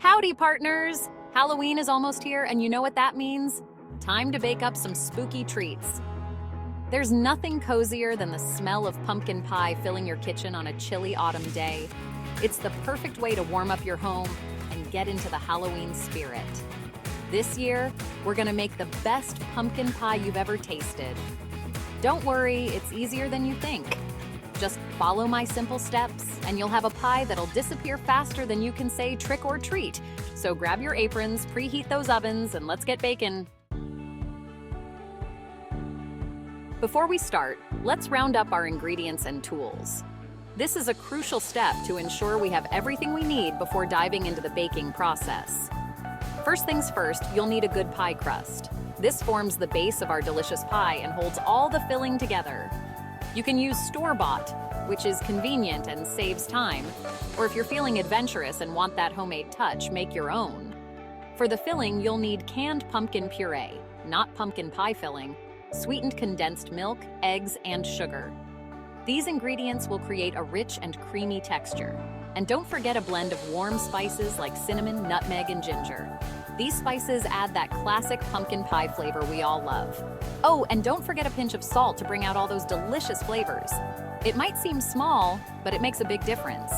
Howdy, partners! Halloween is almost here, and you know what that means? Time to bake up some spooky treats. There's nothing cozier than the smell of pumpkin pie filling your kitchen on a chilly autumn day. It's the perfect way to warm up your home and get into the Halloween spirit. This year, we're gonna make the best pumpkin pie you've ever tasted. Don't worry, it's easier than you think. Just follow my simple steps, and you'll have a pie that'll disappear faster than you can say trick or treat. So grab your aprons, preheat those ovens, and let's get baking. Before we start, let's round up our ingredients and tools. This is a crucial step to ensure we have everything we need before diving into the baking process. First things first, you'll need a good pie crust. This forms the base of our delicious pie and holds all the filling together. You can use store-bought, which is convenient and saves time, or if you're feeling adventurous and want that homemade touch, make your own. For the filling, you'll need canned pumpkin puree, not pumpkin pie filling, sweetened condensed milk, eggs, and sugar. These ingredients will create a rich and creamy texture. And don't forget a blend of warm spices like cinnamon, nutmeg, and ginger. These spices add that classic pumpkin pie flavor we all love. Oh, and don't forget a pinch of salt to bring out all those delicious flavors. It might seem small, but it makes a big difference.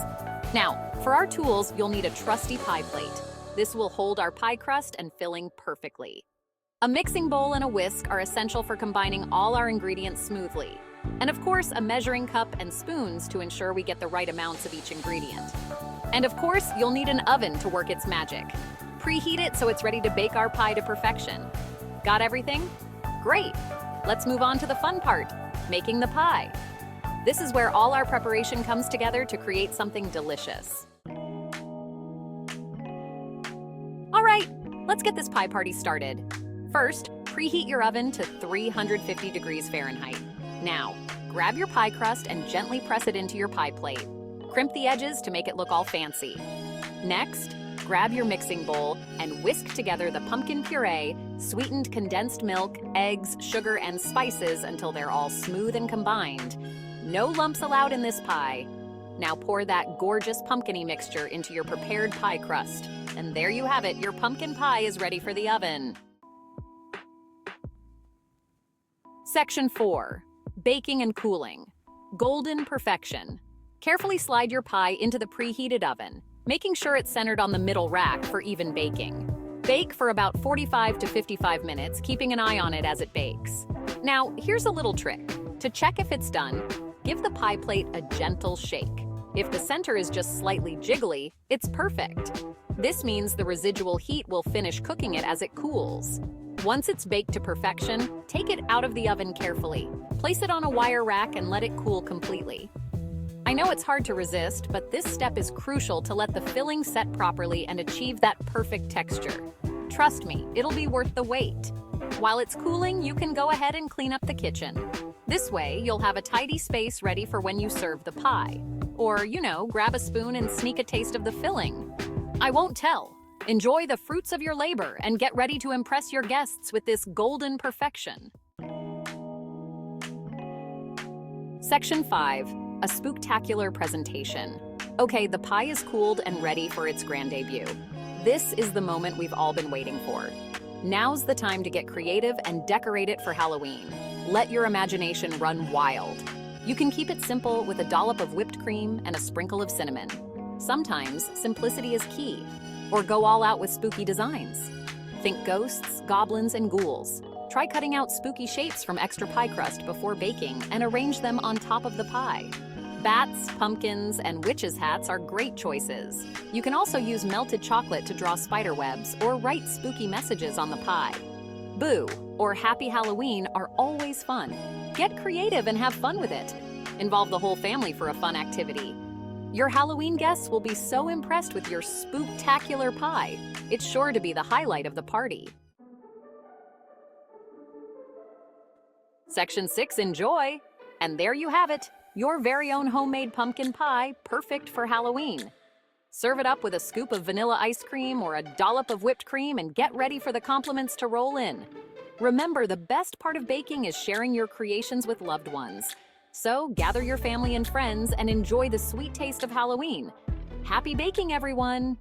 Now, for our tools, you'll need a trusty pie plate. This will hold our pie crust and filling perfectly. A mixing bowl and a whisk are essential for combining all our ingredients smoothly. And of course, a measuring cup and spoons to ensure we get the right amounts of each ingredient. And of course, you'll need an oven to work its magic. Preheat it so it's ready to bake our pie to perfection. Got everything? Great! Let's move on to the fun part, making the pie. This is where all our preparation comes together to create something delicious. All right, let's get this pie party started. First, preheat your oven to 350 degrees Fahrenheit. Now, grab your pie crust and gently press it into your pie plate. Crimp the edges to make it look all fancy. Next, grab your mixing bowl and whisk together the pumpkin puree, sweetened condensed milk, eggs, sugar, and spices until they're all smooth and combined. No lumps allowed in this pie. Now pour that gorgeous pumpkin-y mixture into your prepared pie crust. And there you have it, your pumpkin pie is ready for the oven. Section 4. Baking and cooling. Golden perfection. Carefully slide your pie into the preheated oven, making sure it's centered on the middle rack for even baking. Bake for about 45 to 55 minutes, keeping an eye on it as it bakes. Now, here's a little trick. To check if it's done, give the pie plate a gentle shake. If the center is just slightly jiggly, it's perfect. This means the residual heat will finish cooking it as it cools. Once it's baked to perfection, take it out of the oven carefully. Place it on a wire rack and let it cool completely. I know it's hard to resist, but this step is crucial to let the filling set properly and achieve that perfect texture. Trust me, it'll be worth the wait. While it's cooling, you can go ahead and clean up the kitchen. This way, you'll have a tidy space ready for when you serve the pie. Or, grab a spoon and sneak a taste of the filling. I won't tell. Enjoy the fruits of your labor and get ready to impress your guests with this golden perfection. Section 5. A Spooktacular Presentation. Okay, the pie is cooled and ready for its grand debut. This is the moment we've all been waiting for. Now's the time to get creative and decorate it for Halloween. Let your imagination run wild. You can keep it simple with a dollop of whipped cream and a sprinkle of cinnamon. Sometimes, simplicity is key. Or go all out with spooky designs. Think ghosts, goblins, and ghouls. Try cutting out spooky shapes from extra pie crust before baking and arrange them on top of the pie. Bats, pumpkins, and witches' hats are great choices. You can also use melted chocolate to draw spider webs or write spooky messages on the pie. Boo or Happy Halloween are always fun. Get creative and have fun with it. Involve the whole family for a fun activity. Your Halloween guests will be so impressed with your spooktacular pie. It's sure to be the highlight of the party. Section 6, enjoy! And there you have it, your very own homemade pumpkin pie, perfect for Halloween. Serve it up with a scoop of vanilla ice cream or a dollop of whipped cream and get ready for the compliments to roll in. Remember, the best part of baking is sharing your creations with loved ones. So gather your family and friends and enjoy the sweet taste of Halloween. Happy baking, everyone!